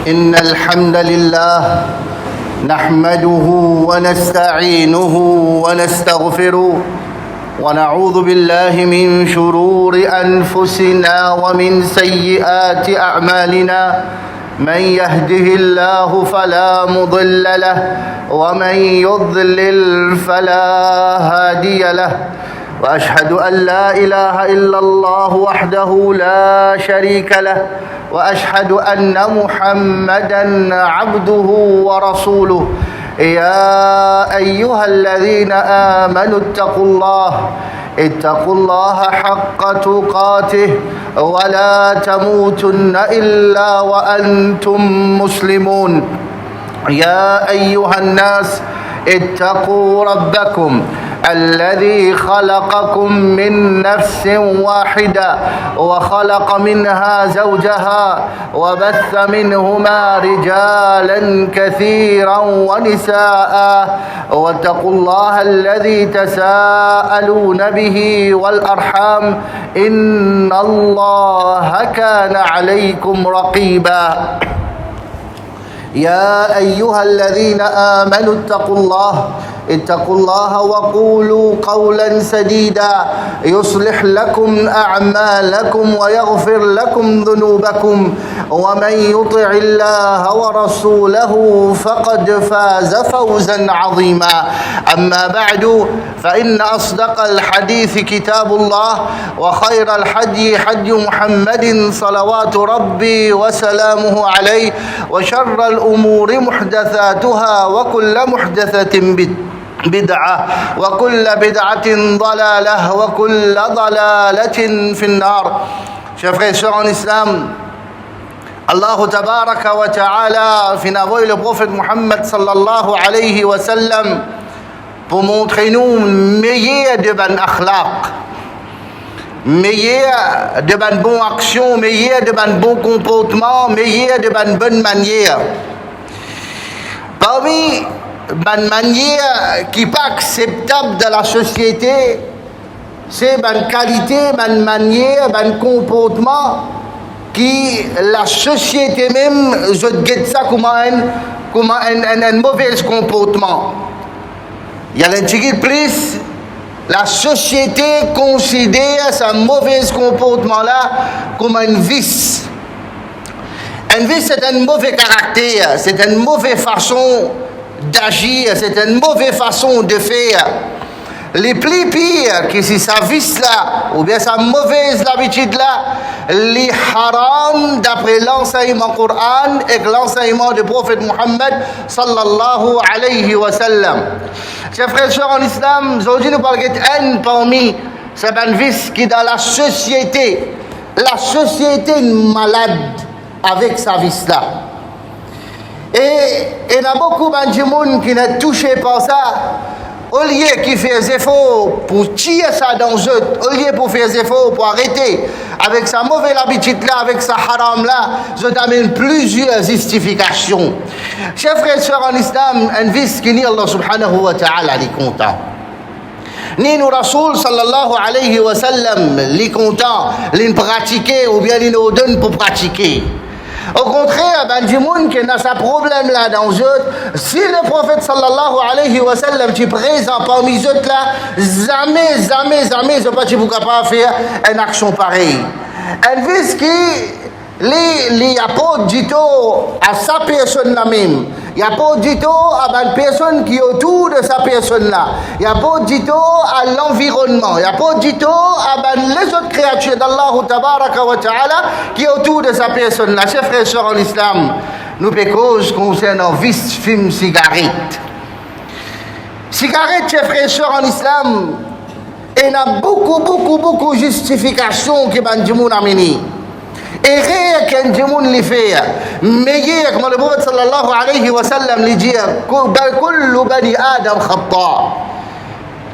إن الحمد لله نحمده ونستعينه ونستغفره ونعوذ بالله من شرور أنفسنا ومن سيئات أعمالنا من يهده الله فلا مضل له ومن يضلل فلا هادي له وأشهد أن لا إله إلا الله وحده لا شريك له وأشهد أن محمدا عبده ورسوله يا أيها الذين آمنوا اتقوا الله حق تقاته ولا تموتن إلا وأنتم مسلمون يا أيها الناس اتقوا ربكم الذي خلقكم من نفس واحدة وخلق منها زوجها وبث منهما رجالا كثيرا ونساء واتقوا الله الذي تساءلون به والأرحام إن الله كان عليكم رقيبا يا أيها الذين آمنوا اتقوا الله وقولوا قولا سديدا يصلح لكم أعمالكم ويغفر لكم ذنوبكم ومن يطع الله ورسوله فقد فاز فوزا عظيما أما بعد فإن أصدق الحديث كتاب الله وخير الحدي حدي محمد صلوات ربي وسلامه عليه وشر الأمور محدثاتها وكل محدثة بدعة وكل بدعة ضلالة وكل ضلالة في النار. Chers frères et sœurs en islam, Allah tabaraka wa ta'ala fin envoyé le prophète Muhammad sallallahu alayhi wa sallam pour montrer nous meilleur de ban akhlaq, meilleur de ban bonne action, meilleur de ban bon comportement, meilleur de ban bonne manière. Parmi une manière qui n'est pas acceptable dans la société, c'est une qualité, une manière, un comportement qui, la société même, je guette ça comme un mauvais comportement. Il y a l'intégrité plus, la société considère ce mauvais comportement-là comme un vice. Un vice, c'est un mauvais caractère, c'est une mauvaise façon d'agir, c'est une mauvaise façon de faire. Les plus pires que si ça vice-là, ou bien sa mauvaise habitude-là, les haram d'après l'enseignement Coran et l'enseignement du prophète Muhammad sallallahu alayhi wa sallam. Chers frères et sœurs en islam, aujourd'hui nous parlons d'un parmi ces vices qui dans la société est malade avec sa vice-là. Et il y a beaucoup de gens qui sont touchés par ça. Au lieu qu'ils fassent des efforts pour tirer ça dans eux, au lieu pour faire des efforts pour arrêter avec sa mauvaise habitude-là, avec sa haram-là, je t'amène plusieurs justifications. Chers frères et sœurs en islam, un vice qui ni Allah subhanahu wa ta'ala les content. Ni nous Rasoul sallallahu alayhi wa sallam les content, les pratiquer ou bien les nous donne pour pratiquer. Au contraire, ben, du monde qui a ce problème-là dans eux, si le prophète sallallahu alayhi wa sallam est présent parmi eux là, jamais, je ne pas vous capable de faire une action pareille. Un vice qui, les apporte du tout à sa personne-là même. Il apporte du tout à une personne qui est autour de sa personne-là. Il apporte du tout à l'environnement. Il apporte du tout à les autres créatures d'Allah tabaraka wa ta'ala qui est autour de sa personne-là. Chers frères et sœurs en islam, nous pécons concernant vice, film, cigarette. Cigarette, chers frères et sœurs en islam, il y a beaucoup de justifications que ben du monde a mené. Et rien qu'un démon les fait. Mais comme le prophète sallallahu alayhi wa sallam lui dit, kullu bani Adam khata.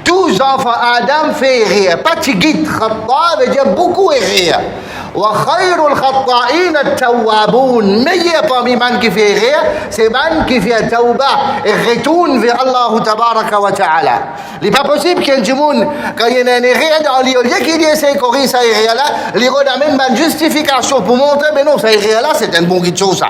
Tous enfants Adam fait rire. Pas tigit khata veut dire beaucoup rire. وخير الخطائين التوابون. Meilleur parmi man qui fait rire, c'est man qui fait tauba et retourne vers Allah tabaraka wa ta'ala. Il n'est pas possible qu'un monde, quand il y a un rire dans lui, au lieu qu'il essaie de courir ça rire là, il redamène une justification pour montrer, mais non, ça rire là, c'est un bon chose ça.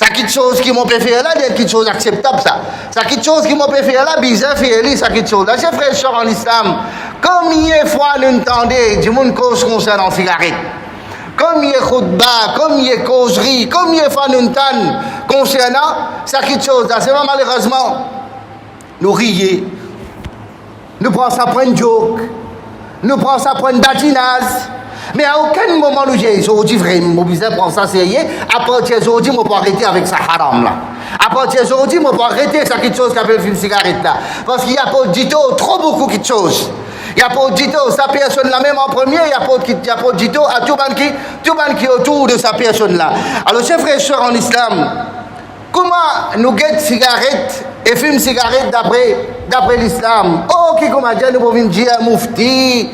Ça quelque chose qui m'ont fait faire là, c'est quelque chose acceptable ça. Ça quelque chose qui m'ont fait faire là, bizarre faire là, ça quelque chose là. Chers frères et sœurs en islam, combien de fois nous entendons du monde cause concernant la cigarette? Combien de khutbah, combien de causeries, combien de fois nous entendons concernant ça quelque chose là. C'est pas malheureusement, nous rions, nous prenons ça pour une joke, nous prenons ça pour une badinage. Mais à aucun moment nous j'ai aujourd'hui vraiment besoin de prendre ça sérieux. À partir d'aujourd'hui, on peut arrêter avec ça haram là. À partir d'aujourd'hui, on peut arrêter avec ça quelque chose qui appelle une cigarette là. Parce qu'il y a pas du tout trop beaucoup de choses. Il n'y a pas du tout sa personne là même en premier, il n'y a pas du tout à tout le monde qui est autour de sa personne là. Alors chers frères et sœurs en islam, comment nous guettons cigarette et fume cigarette d'après l'islam? Oh, qui comme a dit, nous pouvons dire mufti,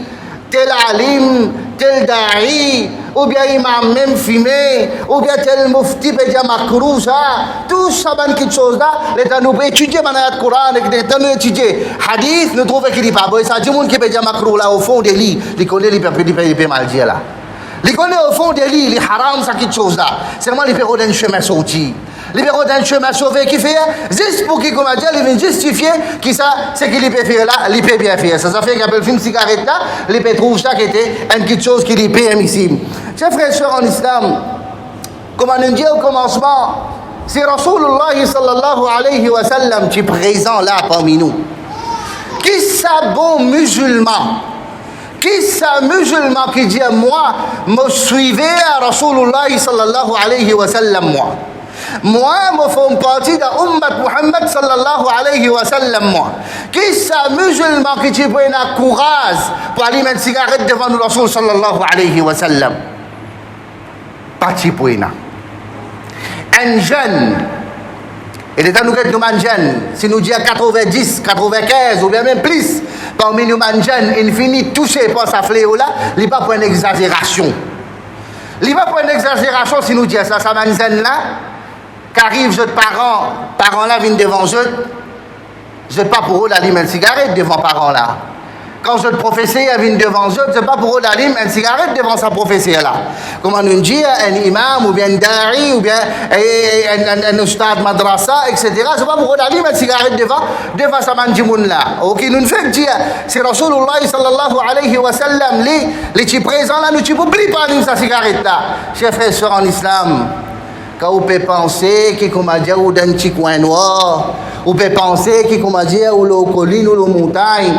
tel alim, tel da'i, ou bien imam même fumé, ou bien tel mufti peut dire makrou, ça, tout ça, quelque chose là, l'état nous peut étudier le Coran, l'état nous étudier hadith, nous trouvons qu'il n'est pas bon. Ça dit, monde qui peut dire makrou là, au fond des lits, il connaît, il peut mal dire là. Il connaît au fond des lits, il haram, ça, quelque chose là. Seulement, il peut d'un chemin sorti. Les bureaux d'un chemin sauvé qui fait, juste pour qu'il, comme a dit, il vient justifier qui ça, c'est qu'il peut faire là, il peut bien faire. Ça fait qu'après le film cigarette là, il peut trouver ça qui était une petite chose qui est permissible. Chers frères et sœurs en islam, comme on dit au commencement, c'est Rasulullah sallallahu alayhi wa sallam qui est présent là parmi nous. Qui ça bon musulman? Qui ça musulman qui dit moi, me suivez à Rasulullah sallallahu alayhi wa sallam moi? Moi, je fais partie de l'Ummat Muhammad sallallahu alayhi wa sallam. Moi, qui ça musulman qui te prend le courage pour aller mettre une cigarette devant le Rasul sallallahu alayhi wa sallam? Pas de prendre. Un jeune, et l'état nous est un jeune, si nous disons 90, 95 ou bien même plus, parmi nous un jeune, il finit touché par sa fléau là, il n'est pas pour une exagération. Il n'est pas pour une exagération si nous disons ça, un jeune là. Qu'arrive votre parents là viennent devant eux, je pas pour eux d'allumer une cigarette devant parents là. Quand votre professeur vient devant eux, c'est pas pour eux d'allumer une cigarette devant sa professeur là. Comme on nous dit, un imam ou bien un dari ou bien un ustad madrasa, etc. C'est pas pour eux d'allumer une cigarette devant sa mandjimoun là. Ok, nous fait dire, c'est Rasulullah sallallahu alayhi wa sallam, les qui présents là, nous ne pouvons pas allumer sa cigarette là. Chers frères et sœurs en islam, quand vous pouvez penser qu'il y a un petit coin noir, vous pouvez penser qu'il y a une colline ou une montagne,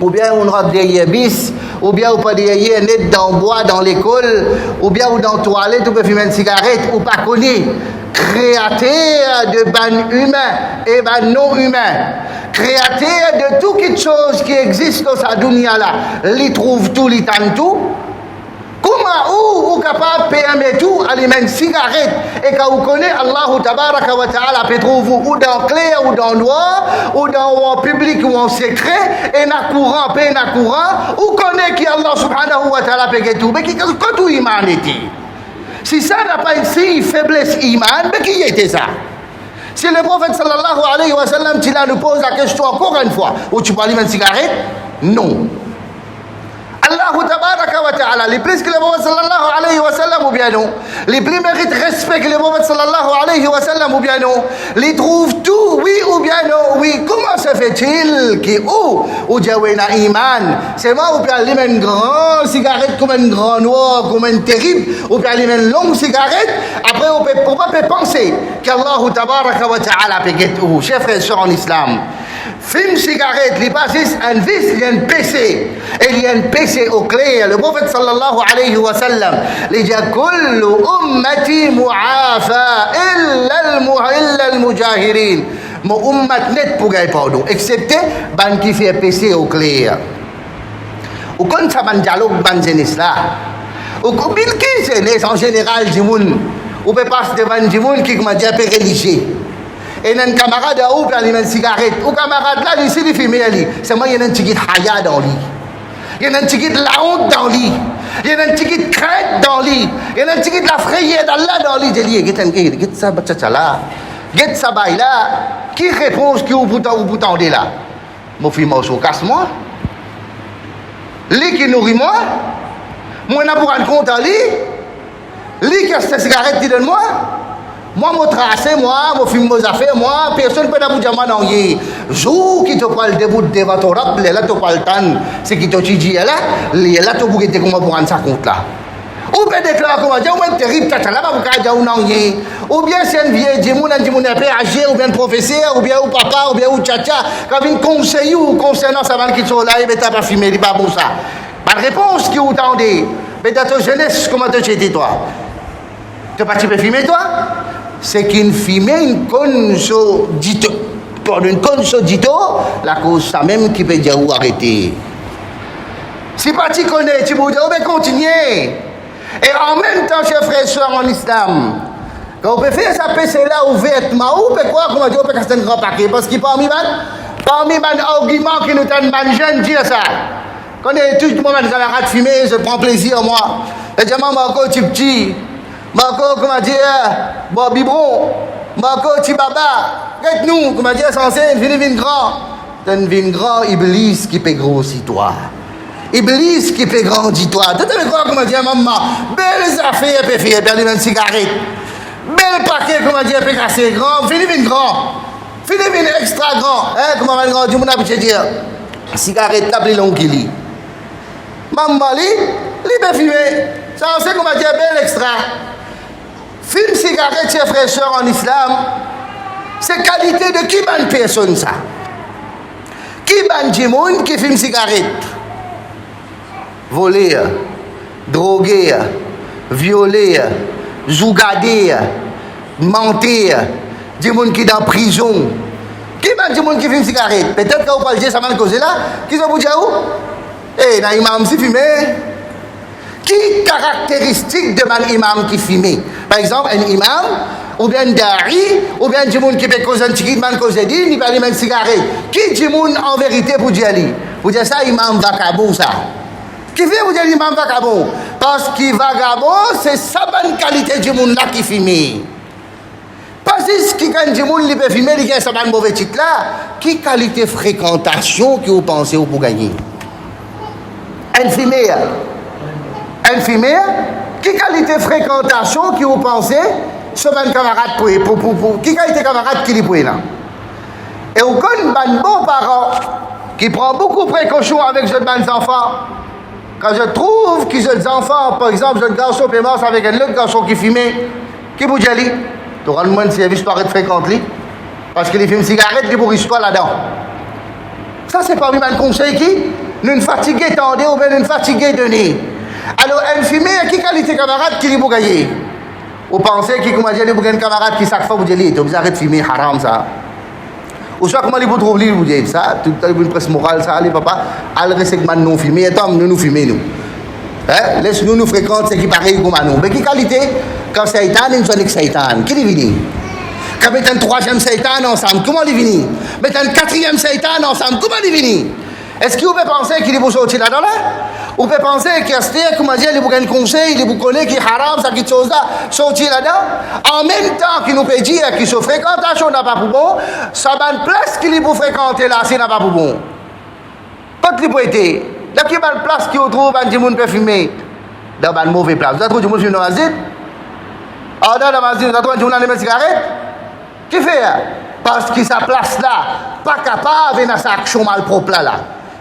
ou bien on robe derrière bis, ou bien on peut derrière net dans le bois, dans l'école, ou bien dans la toilette, on peut fumer une cigarette, ou pas connu. Créateur de ban humain et ban non humain, créateur de toutes les choses qui existent dans sa dunya là, il trouve tout, il tente tout. Comment ou capable de payer tout, allumer une cigarette et quand vous connaissez Allah tabaraka wa ta'ala peut trouver ou dans clair ou dans noir ou dans en public ou en secret et na courant ou connaît qui Allah subhanahu wa ta'ala peut tout mais qui quand tout iman était si ça n'a pas une si faiblesse iman mais qui était ça si le prophète sallallahu alayhi wa sallam tu nous pose la question encore une fois où tu peux allumer une cigarette non. Allah tabaraka wa ta'ala, les plus que le prophète sallallahu alayhi wa sallam ou bien non, les plus méritent respect que le prophète sallallahu alayhi wa sallam ou bien non, les trouvent tout, oui ou bien non, oui. Comment se fait-il que ou diawena iman, c'est moi ou bien allumer une grande cigarette comme une grande noire, comme une terrible, ou bien allumer une longue cigarette, après on peut penser qu'Allah tabaraka wa ta'ala peut get où, chers frères et sœurs en islam. Fume cigarette, il pas juste un vice, il y a un péché. Et il y a un péché au clair. Le prophète sallallahu alayhi wa sallam, il dit kullu ummati mu'afa illa al-mujahirin. Mon ummat net pour gagner pardon, excepté ban qui fait péché au clair. Ou quand ça ban dialogue ban jeunesse là. Ou combien qui jeunesse en général du monde. Ou peut passer devant du monde qui m'a dit un peu religieux. Et un camarade à où il a une cigarette, ou camarade là, il s'est filmé à lui. C'est moi, il y a un petit haya dans lui. Il y a un petit la honte dans lui. Il y a un petit crainte dans lui. Il y a un petit la frayeur d'Allah dans lui. Je dis, get ça, batcha là. Get ça, bail là. Qui répond qui vous tendez là? Mon fils, moi, casse-moi. Lui qui nourrit moi. Moi, n'a pour un compte à lui. Lui qui a cette cigarette, dit donne-moi. Moi, mon tracé, moi, mon film, mes affaires, moi, personne ne peut vous dire, non, jour qui te parle debout devant ton rap, là, tu parles tant, c'est qui te dit, là, tu peux te comment pour rendre ça compte là. Ou peut déclarer comment dire, ou même terrible, tata, là, vous pouvez dire, non, ou bien c'est un vieux, dis-moi, ou bien professeur, ou bien ou papa, ou bien ou tcha, quand il conseille ou concernant ça, qui sont là, et t'as pas filmé, il pas bon ça. Pas de réponse qui vous tendez. Mais dans ta jeunesse, comment tu étais toi? Tu pas tu peux filmer toi? C'est qu'une filmer une consodito. Pour une consodito, la cause ça même qui peut dire ou arrêter. Si pas tu connais, tu peux dire, mais continuer. Et en même temps, chers frères et sœurs en islam, quand on peut faire ça, c'est là ouvertement, ou peut quoi, comment dire, on peut casser un grand paquet. Parce qu'il parmi les arguments qui nous donnent les jeunes dire ça. Quand tout le monde a camarades fumer, je prends plaisir, moi. Et je dis, Marco, tu petit. Marco, comment dire, bon, biberon. Marco, tu baba. Regarde-nous, comment dire, censé, vin grand. T'es vin grand, Iblis qui peut grossir toi. Iblis qui peut grandir toi. Tu sais quoi, comment dire, maman, belles affaires, peut faire, perdu une cigarette. Bel paquet, comment dire, peut casser grand. Vin grand. Vin extra grand. Hein, comment va le grand, du monde a pu te dire. Cigarette, table long qui lit. Maman, il peut fumer. Ça, on sait comment dire, bel extra. Fume cigarette, chers frères et sœurs en islam, c'est qualité de qui bonne personne ça? Qui bonne du monde qui fume cigarette? Voler, droguer, violer, jougader, mentir, du monde qui est en prison. Qui bonne du monde qui fume cigarette? Peut-être que vous parlez de ça, mal causé là. Qui sont vous dire où? Eh, dans l'imam si fumé. Qui caractéristique de un imam qui fume? Par exemple, un imam, ou bien un dari, ou bien un monde qui peut causer un petit man cause dit, il va aller mettre une cigarette. Qui dit monde en vérité pour dire lui? Vous dire ça, imam vagabond ça. Qui fait vous dire imam vagabond? Parce que vagabond, c'est sa bonne qualité du monde là qui fume. Parce que quand du monde peut fumer, il y a sa bonne mauvais titre là. Qui qualité fréquentation que vous pensez pour gagner? Infirmière. Infirmière, qui qualité fréquentation qui vous pensez sur un camarade pour qui qualité camarade qui lui pour là? Et vous connaissez un bon parent qui prend beaucoup de précautions avec les jeunes enfants. Quand je trouve que les jeunes enfants, par exemple, jeune garçon qui marche avec un autre garçon qui fume, qui vous dit, tu auras le moins de service pour arrêter de fréquenter parce qu'il fume cigarette, il bourrisse toi là-dedans. Ça, c'est parmi mes conseils qui nous fatigués tendez ou bien nous fatigués donnés. Alors, un fumé, qui qualité camarade qui lui pour gagner? Vous pensez qu'il comment dire, vous avez un camarade qui chaque fois vous dit, vous arrêtez de fumer, haram ça. Ou soit comment vous trouvez, vous dites ça, tout à l'heure une presse morale, ça, les papas, allez segment non fumé, et tant nous fumons nous. Hein? Laisse-nous nous fréquenter, c'est qui pareil comme nous. Mais qui qualité? Quand Satan, il nous dit Satan, qui est venu? Quand met un troisième Satan ensemble, comment il est venu? Met un quatrième Satan ensemble, comment il est venu? Est-ce que vous pouvez penser qu'il est pour sortir là-dedans là? Vous pouvez penser qu'il y a comment dire, il vous un conseil, il vous connaît qui est haram, ça qui est chose là, sortir là-dedans? En même temps qu'il nous peut dire que sa fréquentation n'a pas pour bon, sa bonne place qu'il est pour fréquenter là, c'est n'a pas pour bon. Pas de liberté. Là, qui est bonne place qu'il trouve, un monde peut fumer dans une mauvaise place. Vous avez trouvé du monde fumer dans la zone? Ah, dans la zone, vous avez trouvé du monde dans les cigarettes? Qui fait? Parce que sa place là, pas capable de sa action malpropre là.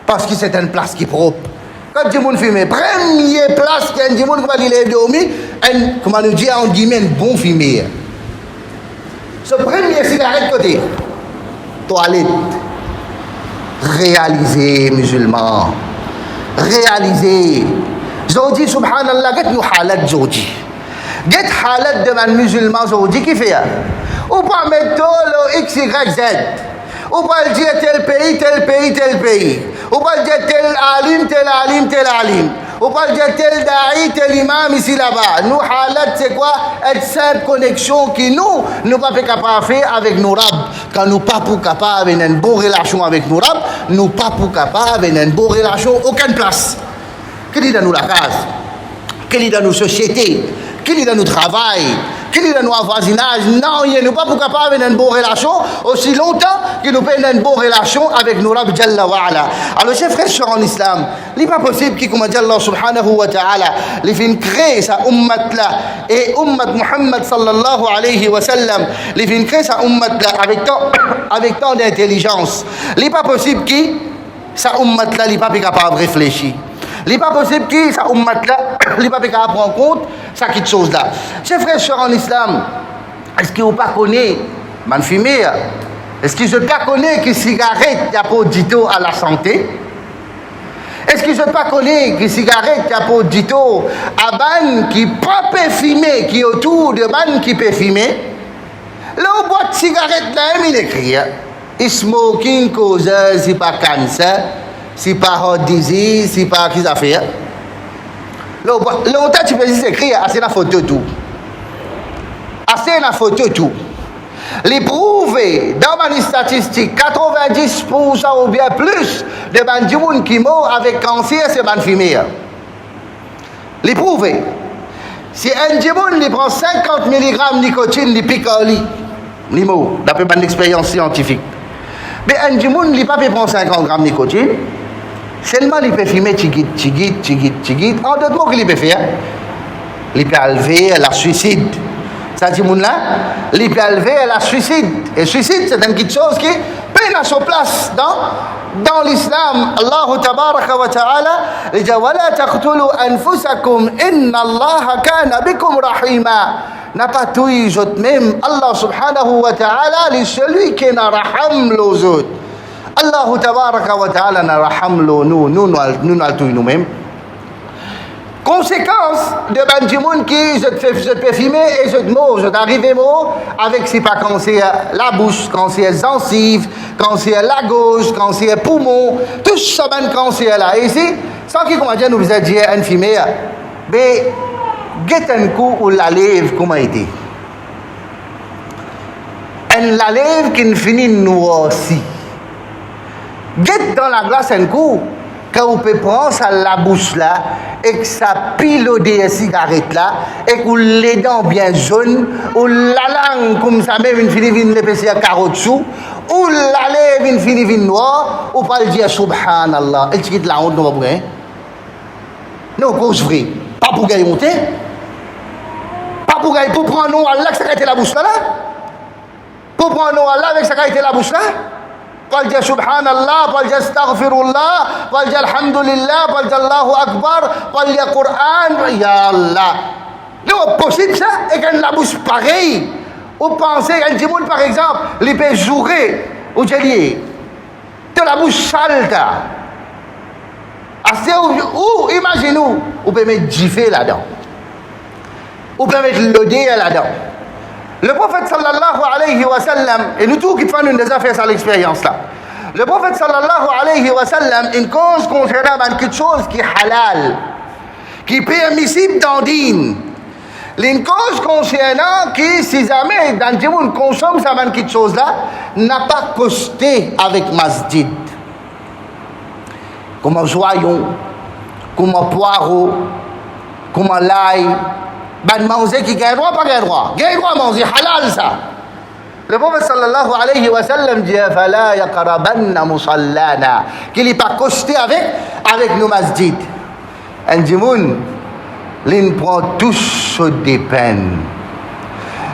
Parce que c'est une place qui est propre. Quand du monde fume, première place qu'il y a du monde qui va dire dormir, comment nous dire en guillemets, un bon fumier. Ce premier cigarette côté, toilette, réalisé, musulman, réalisé. Zodi, subhanallah, get nous halat zodi. Get halat de un musulman zodi qui fait. Ou pas mettre le X, Y, Z. Ou pas dire tel pays, tel pays, tel pays. Ou pas dire tel alim, tel alim, tel alim. Ou pas dire tel da'i, tel imam ici là-bas. Nous, halat, c'est quoi? Être simple connexion qui nous pas capable de faire avec nos rabs. Quand nous pas pour capable d'avoir une bonne relation avec nos rabs, nous pas pour capable d'avoir une bonne relation aucune place. Qu'il est dans nous la case, qu'il est dans nos sociétés, qu'il est dans nos travail, qui est dans notre voisinage. Non, il nous pas pour capable avoir une bonne relation aussi longtemps que nous avons une bonne relation avec nous Rabb Jalla wa Ala. Alors, chers frères en islam, il n'est pas possible que, comme dit Allah subhanahu wa ta'ala, les fin créer sa ummat là et ummat Muhammad sallallahu alayhi wa sallam, les fin créer sa ummat là avec tant d'intelligence. Il n'est pas possible que sa ummat là n'est pas capable de réfléchir. Il n'est pas possible que sa ummat là n'est pas capable de prendre en compte ça quelque chose là. Chers frères en islam, est-ce que vous pas connaissez man fumer? Est-ce que je ne pas connais que cigarette n'a pas dito à la santé? Est-ce que je ne pas connais que cigarette n'a pas dito à ban qui peut fumer, qui est autour de ban qui peut fumer? Là, on boit de cigarette là, il écrit smoking cause, c'est pas cancer, c'est pas heart disease, c'est pas qui ça fait. Là, longtemps tu peux écrire, c'est la photo tout. C'est la photo tout. Les prouver dans les statistiques, 90% ou bien plus de bandits qui meurent avec cancer, c'est ban fumer. Les prouver. Si un djimoun il prend 50 mg de nicotine, il pique en lit. Il meurt, d'après mon expérience scientifique. Mais un djimoun il ne peut pas prendre 50 grammes de nicotine. Seulement il peut fumer tigit. En d'autres mots, qu'il peut faire. Il peut enlever la suicide. Ça dit là, il peut élever la suicide. Et suicide, c'est une petite chose qui peine à son place dans l'islam. Allah tabaraka wa ta'ala, il dit وَلَا تَقْتُلُوا أَنفُسَكُمْ إِنَّ اللَّهَ كَانَ بِكُمْ رَحِيمًا. N'a pas tué même Allah subhanahu wa ta'ala, c'est celui qui n'a raham les autres. Allah tabaraka wa ta'ala n'a raham nous n'a tué nous-mêmes. Conséquence de bandimoun qui je te fais fumer et je te mort, je t'arrive mort avec c'est pas quand c'est la bouche, quand c'est gencive, quand c'est la gauche, quand c'est poumon, tout ça quand c'est là. Et ici, sans qu'il comment dire nous vous a dit un fumé, mais get un coup ou la lèvre comment était. Un la lèvre qui finit noir aussi. Get dans la glace un coup. Quand vous pouvez prendre ça la bouche là et que ça pilote des cigarettes là et que les dents bien jaunes ou la langue comme ça même une finit l'épaisseur carotte sous ou la lèvre une finit noire ou pas le dire subhanallah et tu quittes la honte non pas pour gagner non cause vrai pas pour gagner monter pas pour gagner pour prendre non Allah que ça a été la bouche là pour prendre non Allah avec ça a été la bouche là pas le dire subhanallah, pas le dire astaghfirullah, pas le dire alhamdulillah, pas le dire Allahu Akbar, pas le dire Coran, ya Allah. C'est possible ça, et quand la bouche pareille, vous pensez, un petit monde par exemple, il peut jouer, ou j'ai de la bouche sale, ou imaginez-vous, vous pouvez mettre gifé là-dedans, vous pouvez mettre l'odé là-dedans. Le prophète sallallahu alayhi wa sallam, et nous tous qui faisons des affaires sur l'expérience là, le prophète sallallahu alayhi wa sallam, une cause concernant quelque chose qui est halal, qui est permissible dans dîne, une cause concernant qui, si jamais dans le monde consomme ça quelque chose là, n'a pas costé avec masjid. Comme un joyon, comme un poireau, comme un l'ail, ban manger qui gagne droit, pas gagne droit. Gagne droit manger, halal ça. Le prophète sallallahu alayhi wa sallam dit fala yaqrabanna musallana, qu'il n'est pas costé avec nos masjid. Un dimoun, l'in prend tous des peines.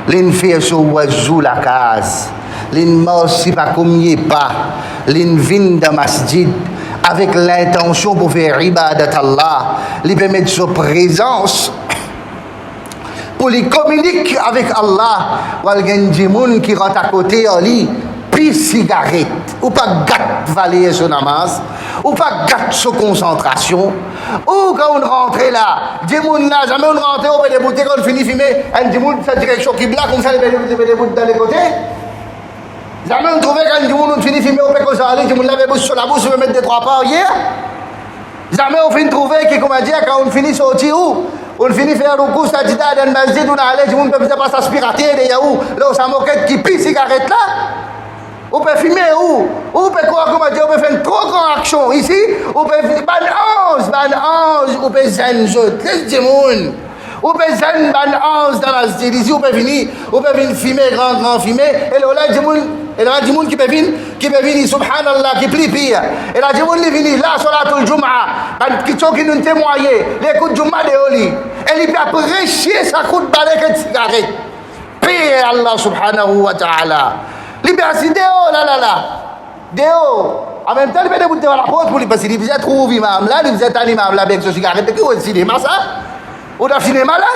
L'in fait ce oiseau la case. L'in marche pas comme il pas. L'in vient de masjid avec l'intention pour faire ibadat Allah. L'in peut mettre sa présence pour les communiquer avec Allah. Ou il y a des gens qui rentrent à côté en lit, puis cigarette, ou pas gâte valer son namaz, ou pas gâte sa concentration, ou quand on rentre là, des gens là, jamais on rentre, on fait des bouteilles, quand on finit de fumer, un des gens, cette direction qui blague, comme ça, les bouteilles dans les côtés. Jamais on trouvait quand on finit de fumer, on fait comme ça, les gens là, les bouches sur la bouche, on met des trois pas hier. Jamais on finit de trouver que, comment dire, quand on finit de sortir où on finit de faire le coup, ça dit dans le masjid, on a allé, tout le monde peut pas s'aspirater, des yaou, là, ça moquette qui pisse cigarette là. On peut fumer où? On peut quoi, comment dire, on peut faire une trop grande action ici, on peut faire ban ange, on peut zen, les démons. Ou peut zen ban 11 dans la cité ici, ou peut venir fumer, grand fumer, et là, il y a des gens qui peuvent venir, subhanallah, qui plient pire. Et là, des gens qui viennent, là, solatul Jum'a, qui sont qui nous témoignent, les coups de Jum'a de Oli. Et il peut prêcher sa coup de balai que de cigarette. Paix Allah subhanahu wa ta'ala. Libération, déo, là. Déo. En même temps, il peut débuter à la porte pour lui passer. Il faisait trop imam là, il faisait un imam là avec ce cigarette. Qui est le cinéma, ça? Ou le cinéma là?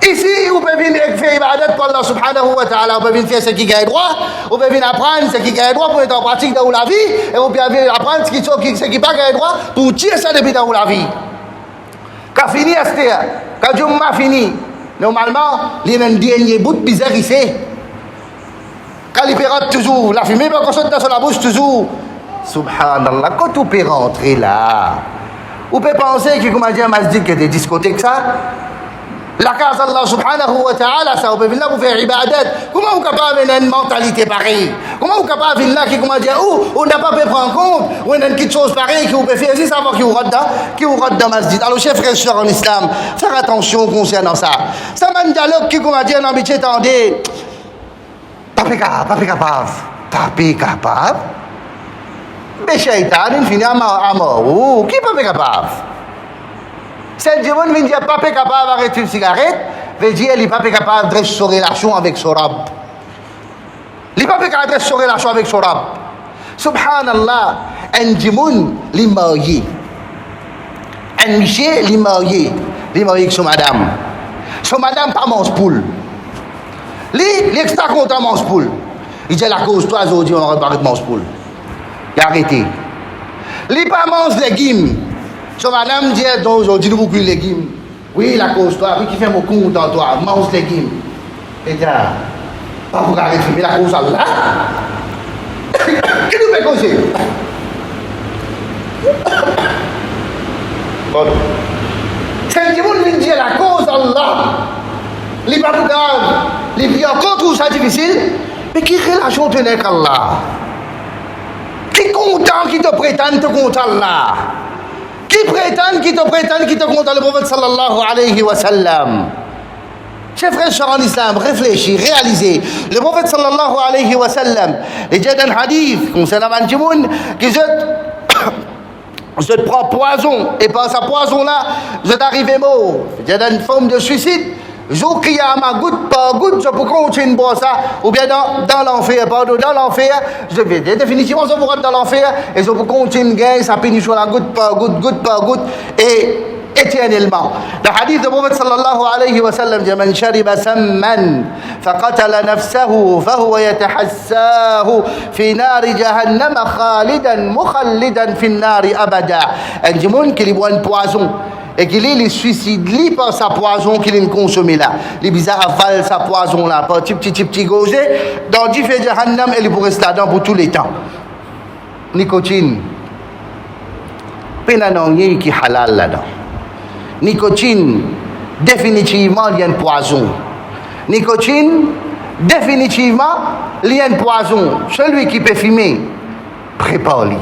Ici, vous pouvez venir faire ibadat pour Allah subhanahu wa ta'ala. Vous pouvez venir faire ce qui gagne droit. Vous pouvez venir apprendre ce qui gagne droit pour être en pratique dans la vie. Et vous pouvez venir apprendre ce qui n'est pas gagne droit pour tirer ça depuis dans la vie. Quand fini, quand Jumma fini, normalement, il y a un dernier bout de bizarre ici. Quand il pérote toujours, la fumée va consommer dans la bouche toujours. Subhanallah, quand tu peux rentrer là, vous pouvez penser que, comme on dit, masjid qui est des discothèques, ça. La case d'Allah subhanahu wa ta'ala, ça, vous pouvez venir là pour faire ibadat. Comment vous êtes capable d'avoir une mentalité pareille? Comment vous êtes capable de venir là qui, comment dire, on n'a pas pu prendre compte, ou une petite chose pareille qui vous peut faire, c'est savoir qui vous rate dans masjid. Alors, chers frères et sœurs en islam, faire attention concernant ça. Ça m'a un dialogue qui, comment dire, dans métier, attendez. Pas capable. Mais shaitan, il finit à mort. Qui n'est pas capable? C'est le monde qui dit pas capable d'arrêter une cigarette, veut dire qu'il n'est pas capable de dresser sa relation avec son rab. Il n'est pas capable de dresser sa relation avec son rab. Subhanallah, un djimoun, il est marié. Un monsieur, il est marié avec son madame. Son madame pas mange poule. Il est extra content mange poule. Il dit la cause, toi, aujourd'hui, on va parler de mange poule. Il a arrêté. Il pas mange légumes. So madame dit aujourd'hui nous beaucoup de légumes. Oui, la cause toi, oui qui fait mon compte dans toi, mange légumes. Et là, pas pour arrêter, mais la cause Allah. Qui nous fait causer? C'est le monde qui dit la cause Allah. Les pas pour garde, les vies encore trouve ça difficile, mais qui relation tu n'es qu'Allah? Qui content qui te prétend te compte Allah? Qui te compte le prophète sallallahu alayhi wa sallam? Chers frères en islam, réfléchis, réalisez. Le prophète sallallahu alayhi wa sallam, il y a un hadith concernant un djimoun qui je prends poison, et par sa poison là, je t'arrive mort. Il y a une forme de suicide. Jour Kiyama, goutte par goutte, je peux continuer boire ça, ou bien dans l'enfer, dans l'enfer, je vais définitivement je vous dans l'enfer, et je peux continuer gagner sa pénition là, goutte par goutte, et éternellement. Le hadith du prophète sallallahu alayhi wa sallam dit Man shariba samman faqatala nafsahu fahuwa yatahassahu fi nari jahannam khalidan mukhallidan fi nari abada. Un djimoun qui boit un poison et qu'il est suicide par sa poison qu'il a consommé là. Les bizarres avalent sa poison là, par petit gauche, dans du fait jahannam, et il pourrait rester là-dedans pour tous les temps. Nicotine. Pénanonier qui halal là-dedans. Nicotine, définitivement, il y a un poison. Nicotine, définitivement, il y a un poison. Celui qui peut fumer, prépare-lui.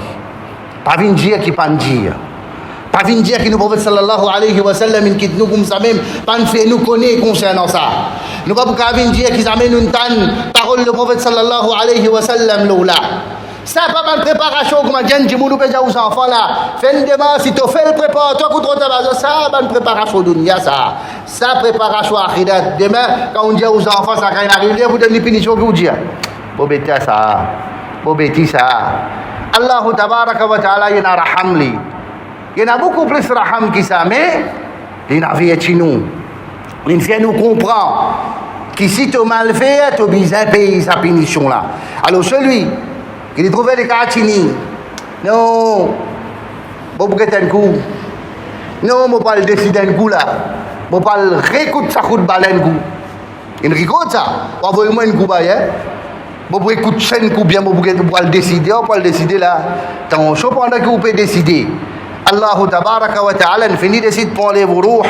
Pas venir dire qui pas dire. Pas venir dire que le prophète sallallahu alayhi wa sallam, il quitte nous comme ça même, pas nous connaît concernant ça. Nous ne pouvons pas venir dire qu'ils amènent une parole du prophète sallallahu alayhi wa sallam là. Ça pas mal préparation comme dit Djimoun ou aux enfants là. Fais une demande si tu fais le préparatoire contre ta base, ça pas une préparation dunya ça préparation akhirat. Demain quand on dit aux enfants ça quand il arrive vous donner punition que vous dire. Bobeti ça. Allah tabaraka wa taala yana rahamli. Il y en a beaucoup plus raham que ça mais il y en a vie chez nous. Il fait nous comprendre que si tu mal fait, tu as besoin de payer sa punition là. Alors celui qui trouve des cartini. Non, je ne vais pas coup. Non, je ne vais pas décider un coup là. Je ne vais pas réécouter ça coup de baleine coup. Il réécoute ça. On va moi un coup là. Je vais écouter un coup bien, je vais décider. On va décider là. Tant que pendant que vous pouvez décider. Allah tabaraka wa ta'ala finit décide pour les rouh.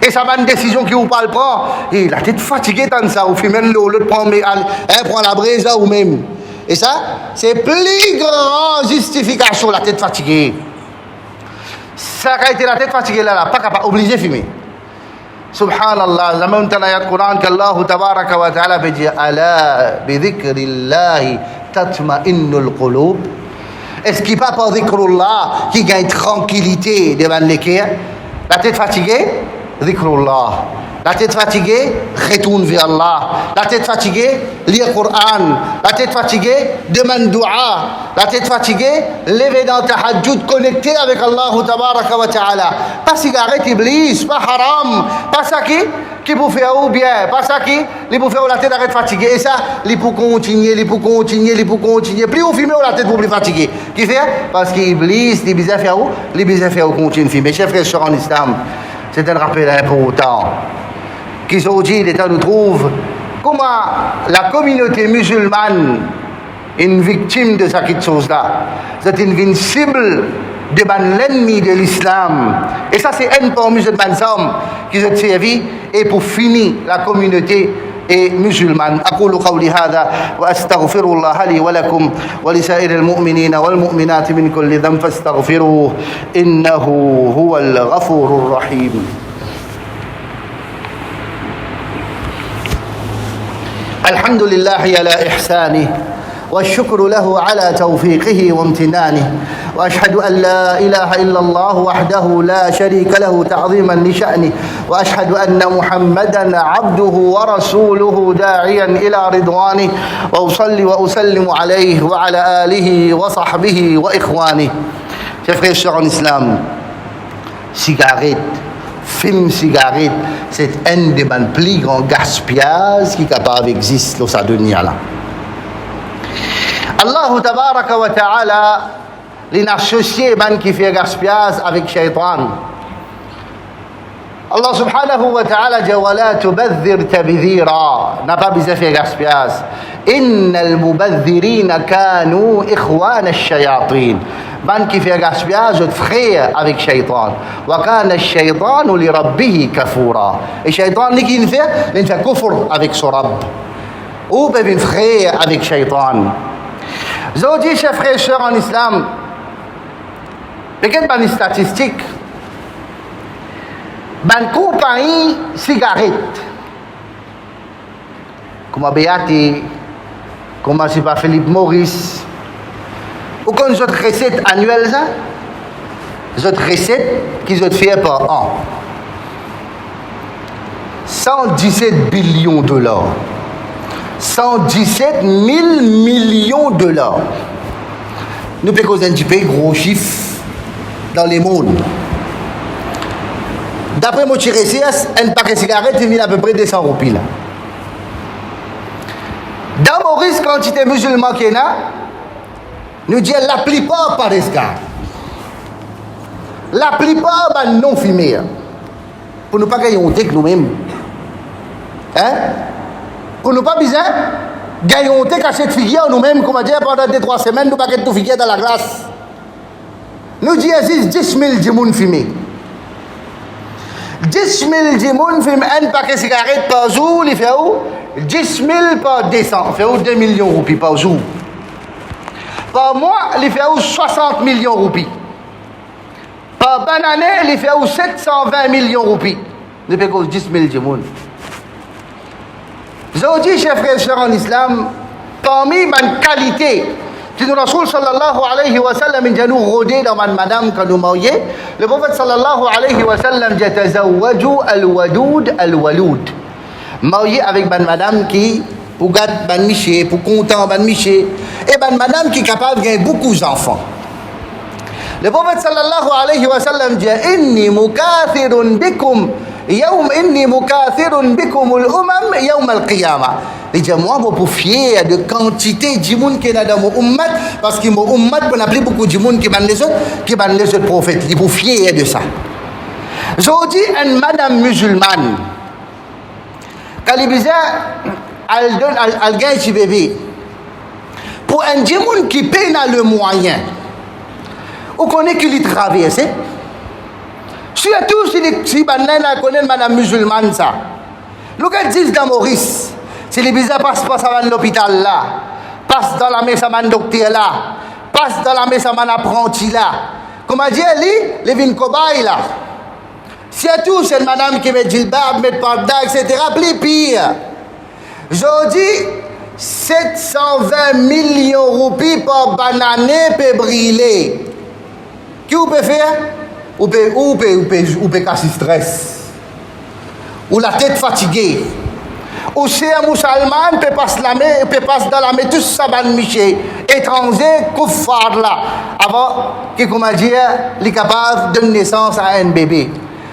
Et ça va une décision qui vous parle pas. Et la tête fatiguée tant ça. Ou fait même l'autre prend la braise ou même. Et ça, c'est plus grande justification, la tête fatiguée. Ça a été la tête fatiguée là, pas capable, obligé de fumer. Subhanallah, zaman tu ayat Quran qu'Allah tabaraka wa ta'ala veut dire ala bi dhikrillahi tatma'innul qulub. Est-ce qu'il pas par dhikrullah qui gagne tranquillité devant les cœurs? La tête fatiguée, dhikrullah. La tête fatiguée, retourne vers Allah. La tête fatiguée, lire Coran. La tête fatiguée, demande dua. La tête fatiguée, lever dans ta tahajjud, connecté avec Allah tabaraka wa ta'ala. Pas cigarette iblis, pas haram, pas ça qui pour faire ou bien, pas ça qui pour faire la tête arrête fatiguée. Et ça, il pour continuer. Plus vous filmez la tête pour plus fatiguer. Qui fait? Parce qu'iblis, il bizarre faire où? Il bizarre faire où continue de filmer. Chers frères et sœurs en islam, c'est un rappel important. Qu'aujourd'hui, l'État nous trouve comment la communauté musulmane est une victime de cette chose-là. C'est une cible de l'ennemi de l'islam. Et ça, c'est un pour musulmans hommes qui se servi. Et pour finir, la communauté est musulmane. أقول قولي هذا وأستغفر الله لي ولكم ولسائر المؤمنين والمؤمنات من كل ذنب فاستغفروه إنه هو الغفور الرحيم. الحمد لله على إحسانه والشكر له على توفيقه وامتنانه وأشهد أن لا إله إلا الله وحده لا شريك له تعظيما لشأنه وأشهد أن محمدا عبده ورسوله داعيا إلى رضوانه وأصلي وأسلم عليه وعلى آله وصحبه وإخوانه. Chers frères et sœurs en islam, cigarette, film cigarette, c'est un des plus grands gaspillages qui est capable d'exister dans sa dunya là. Allah tabaraka wa ta'ala l'inassocié man qui fait gaspillage avec shaitan. Allah subhanahu wa ta'ala dit wala tubadhir tabdhira, n'a pas besoin de faire gaspillage. Innal mubadhirina kanu ikhwana ash-shayatin. Man qui fait gaspillage est frère avec shaitan. Wa kana ash-shaytanu li rabbih kafura. Et shaitan qui fait kufr avec son rabb. Ou bien frère avec shaitan. Je dis, chers frères et sœurs en islam, regarde les statistiques. Ban compagnie cigarette. Comme Beati, comme c'est pas Philippe Maurice. Ou comme notre recette annuelle, ça? Notre recette qu'ils ont fait par an. 117 billions de dollars. 117 000 millions de dollars. Nous pouvons causer un petit peu gros chiffre dans le monde. D'après mon recherche, un paquet de cigarettes est mis à peu près 200 roupies là. Dans Maurice, quantité musulman qu'il y a, nous disons la plupart par escar. La plupart non fumés. Pour ne pas gagner honte que nous-mêmes. Hein? Pour ne pas besoin gagner honte qu'à cette figure nous-mêmes, comme on dit, pendant 2-3 semaines, nous ne pouvons pas tout figuer dans la glace. Nous disons 10 000 djimoun fumés. 10 000 djimoun fument un paquet de cigarettes par jour, il fait où? 10 000 par 200, il fait où 2 millions de roupies par jour. Par mois, il fait où 60 millions de roupies. Par bonne année, il fait où 720 millions de roupies. Il fait où 10 000 djimoun. Je dis, chers frères et sœurs en islam, parmi ma qualité, si nous Rasoul sallallahu alayhi wa sallam, il nous rodé dans ma madame quand nous marions, le prophète sallallahu alayhi wa sallam dit tazawwaju al-wadoud al-waloud. Marié avec ma madame qui, pour gâter ban miché, pour content ban miché, et ma madame qui est capable de gagner beaucoup d'enfants. Le prophète sallallahu alayhi wa sallam dit inni mukathirun bikum. يوم إني مكاثر بكم الأمم يوم القيامة. Il dit moi je suis fier de quantité de monde qui est dans mon ummat parce que mon ummat on a plus beaucoup de monde qui ban les autres prophètes. Il est fier de ça. Je dis une madame musulmane quand il dit elle gagne ce bébé pour un monde qui peine le moyen ou connaît qu'il y traverse. Surtout si Banana connaît madame musulmane ça. Le gars dit dans Maurice, si les bizarres passent à l'hôpital là, passe dans la maison à docteur là, passe dans la maison à apprenti là. Comment dire, les vins cobayes là. C'est tout, c'est une madame qui met djilbab, met parda, etc. Plus pire. Je dis, 720 millions de roupies par banane peut brûler. Qui vous peut faire? Ou peut casser stress. Ou la tête fatiguée. Ou c'est un musulman peut passer dans la mer, tout ça va miché. Étranger, kuffar là. Avant que, comment dire, il est capable de donner naissance à un bébé.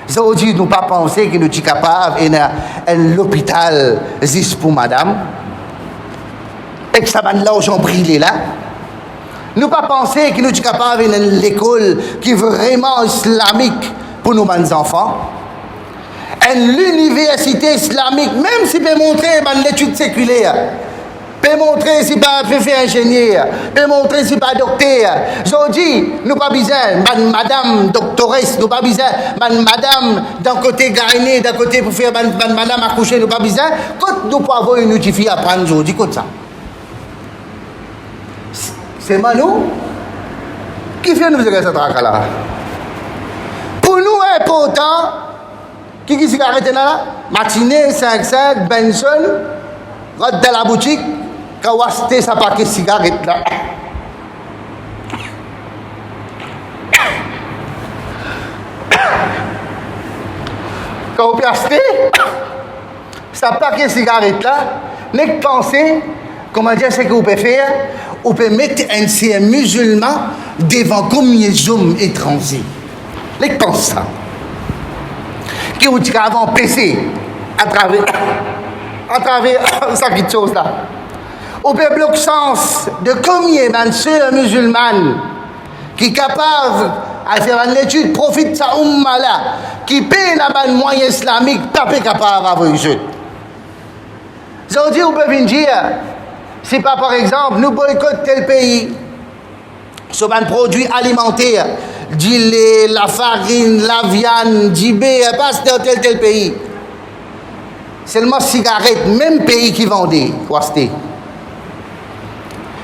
Aujourd'hui, nous ne pas penser que nous sommes capables de l'hôpital juste pour madame. Et que ça va l'argent brûler là. Nous ne pas penser que nous sommes capables de l'école qui est vraiment islamique pour nos enfants. Et l'université islamique, même si peut montrer l'étude séculaire, peut montrer si pas faire ingénieur, peut montrer si pas docteur. Je dis, nous pas besoin, madame doctoresse, nous pas besoin, madame d'un côté gagner, d'un côté pour faire madame accoucher, nous pas besoin. Quand nous pouvons avoir une fille à prendre, je dis comme ça. C'est Manu qui fait nous faire cette traque-là. Pour nous, important, qui s'est arrêté là? Matinée, 5-5, Benson, rentre dans la boutique, quand on a acheté sa paquet de cigarettes là. Quand on a acheté sa paquet de cigarettes là, n'est que penser, comment dire, c'est que vous pouvez faire? On peut mettre un musulman devant combien d'hommes étrangers. Les pense ça. Qui vous dit qu'avant PC, à travers ça qui chose là. On peut bloquer le sens de combien de sœurs musulmanes qui est capable de faire une étude, profite de sa umma là, qui paye la bonne moyen islamique, pas capable d'avoir une jeune. Aujourd'hui, on peut venir dire, si pas par exemple, nous boycottons tel pays, sur un produit alimentaire, du lait, la farine, la viande, du bébé, passe dans tel pays. Seulement cigarettes, même pays qui vendait,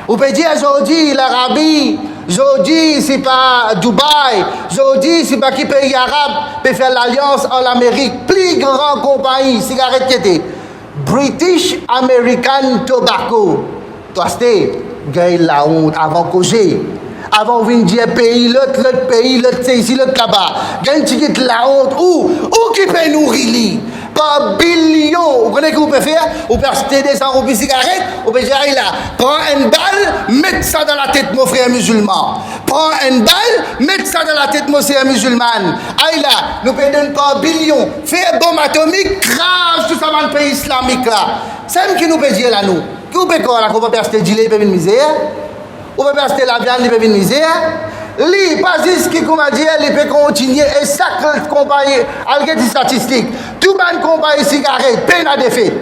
on peut dire aujourd'hui l'Arabie, aujourd'hui c'est pas Dubaï, aujourd'hui c'est pas qui pays arabe peut faire l'alliance en Amérique, plus grande compagnie, cigarettes qui était British American Tobacco. Toi c'était gagne la honte avant causer. Avant de venir pays, l'autre pays, l'autre c'est ici, l'autre là-bas. Gagne ticket la honte où qui peut nourrir par billions. Vous connaissez ce que vous pouvez faire? Vous pouvez acheter des 100 roupies cigarettes, vous pouvez dire là, prends une balle, mets ça dans la tête mon frère musulman. Prends une balle, mets ça dans la tête mon frère musulman. Aïe là, nous pouvons donner par billions. Faire bombe atomique, crash tout ça dans le pays islamique là. C'est ce que nous pouvons dire là nous. Qui vous pouvez quoi là, qu'on peut acheter du lait, peut venir misère? Ou peut acheter la viande, il peut venir misère. Lui, pas juste qui, comment dire, il peut continuer et ça compagnie, avec des statistiques. Tout le monde compagnie cigarette, peine à défaite.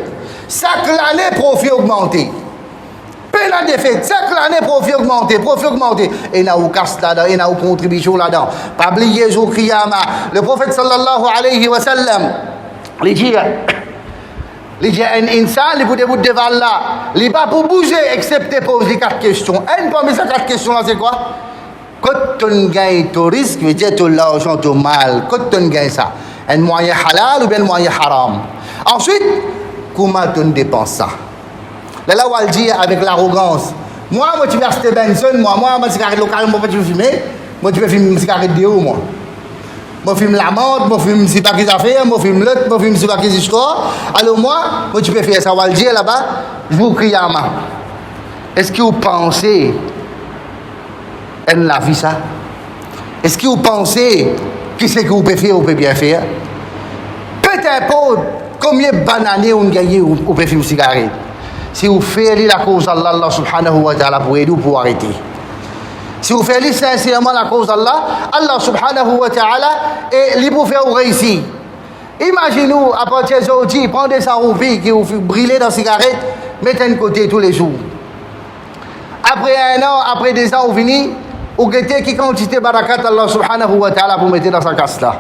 Chaque année, profit augmenté. Peine à défaite, chaque année, profit augmenté. Et il y a une casse là-dedans, il y a une contribution là-dedans. Pas oublier jour Qiyama. Le prophète sallallahu alayhi wa sallam, il dit un insan, il peut de val là. Il n'est pas pour bouger, excepté poser 4 questions. Une parmi ces 4 questions là, c'est quoi? Quand tu gagnes ton risque, veut dire ton l'argent, ton mal. Quand tu gagnes ça, un moyen halal ou bien un moyen haram. Ensuite, comment tu dépenses ça? Là, on va le dire avec l'arrogance. Moi, tu vas acheter Benson, moi, ma cigarette locale, moi, tu veux fumer. Moi, tu veux fumer une cigarette de haut, moi. Moi, je fume la menthe, moi, je fume si pas qu'ils affaires, moi, je fume l'autre, moi, je fume si pas qu'ils histoires. Alors, moi, tu peux faire ça, on va le dire là-bas. Je vous crie à main. Est-ce que vous pensez elle l'a vu ça? Est-ce que vous pensez que ce que vous pouvez faire, vous pouvez bien faire? Peut-être combien de bananes on gagne, vous pouvez faire une cigarette. Si vous faites la cause d'Allah, Allah subhanahu wa ta'ala pour aider ou pour arrêter. Si vous faites sincèrement la cause d'Allah, Allah subhanahu wa ta'ala est libre pour faire réussir. Imaginez-vous, à partir d'aujourd'hui, prenez 100 roupies qui vous brûlez dans la cigarette, mettez de côté tous les jours. Après 1 an, après 2 ans, vous venez, vous guettez qui quantité barakat Allah subhanahu wa ta'ala pour mettre dans sa casse là.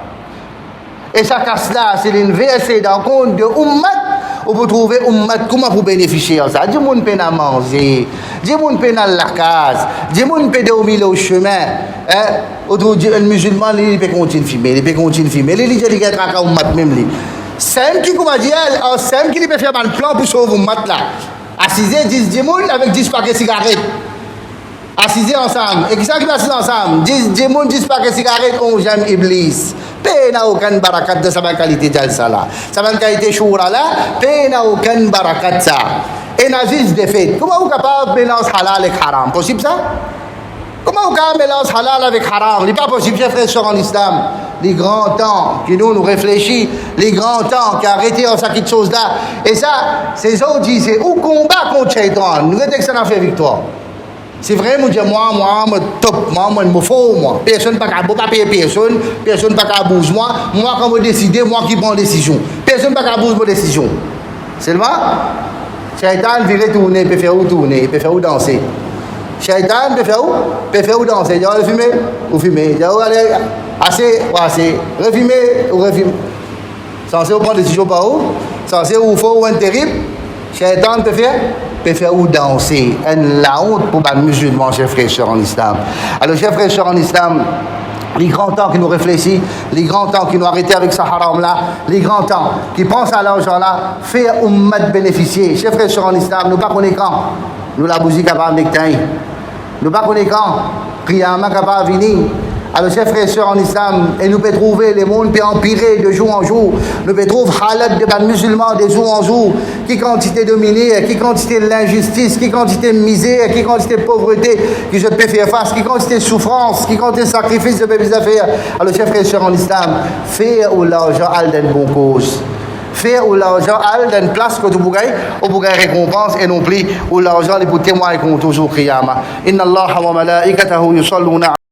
Et sa casse là, c'est une versée dans le compte de Ummat on peut trouver comment pour bénéficier de ça. Du monde peut à manger, du monde peut à la case, du monde peut dormir au chemin. Un musulman, il peut continuer à filmer, il peut continuer à filmer, il dit qu'il y a un même lui. C'est qui comment dire, c'est qui peut faire un plan pour sauver un mat là. Assiser 10 démons avec 10 paquets de cigarettes. Assiser ensemble. Et qui ça qui va assiser ensemble? 10 démons, 10 paquets de cigarettes, on j'aime Iblis. Paix n'a aucune barakat de sa qualité de ça là. Sa qualité choura là, paix n'a aucune barakat ça. Et n'a juste des faits. Comment vous êtes capable de mélanger halal et haram? Possible ça? Comment on peut mélanger halal avec haram? Ce n'est pas possible, chers frères en islam. Les grands temps qui nous réfléchissent, les grands temps qui arrêtent en cette chose-là. Et ça, ces autres disent, c'est au combat contre Shaitan. Nous avons que ça n'a fait victoire. C'est vrai, moi, moi, top, moi, me faux, moi. Personne n'a pas payer personne, personne n'a pas bouger moi. Moi, quand je décide, moi qui prends la décision. Personne n'a pas bouger ma décision. Seulement, Shaitan veut tourner, peut faire où tourner, peut faire où danser. Shaitan peut faire où? Peut faire où danser. Il va fumer ou fumer. Il va aller assez ou assez. Refumer ou refumer. Censé prendre des décisions par où? Censé ou faux ou un terrible. Shaitan peut faire où danser. Et la honte pour les musulmans, chers frères et sœurs en islam. Alors, chers frères et sœurs en islam, les grands temps qui nous réfléchissent, les grands temps qui nous arrêtent avec ce haram-là, les grands temps qui pensent à l'argent-là, faire ummat bénéficier. Chers frères et sœurs en islam, nous ne connaissons pas quand. Nous la bougie capable d'ectailler. Nous ne connaissons pas quand. Qiyamah capable de venir. Alors, chers frères et sœurs en islam, et nous pouvons trouver le monde peut empirer de jour en jour. Nous pouvons trouver halat de musulmans de jour en jour. Qui quantité de misère, qui quantité de l'injustice, qui quantité de misère, qui quantité de pauvreté que je peux faire face, qui quantité de souffrance, qui quantité de sacrifice je peux faire. Alors, chers frères et sœurs en islam, faire ou l'argent à une bonne cause. Faire ou l'argent à une place que tu pourrais récompense et non plus ou l'argent les pour témoigner contre toujours Qiyamah. Inna Allah wa malaikatahu yusalluna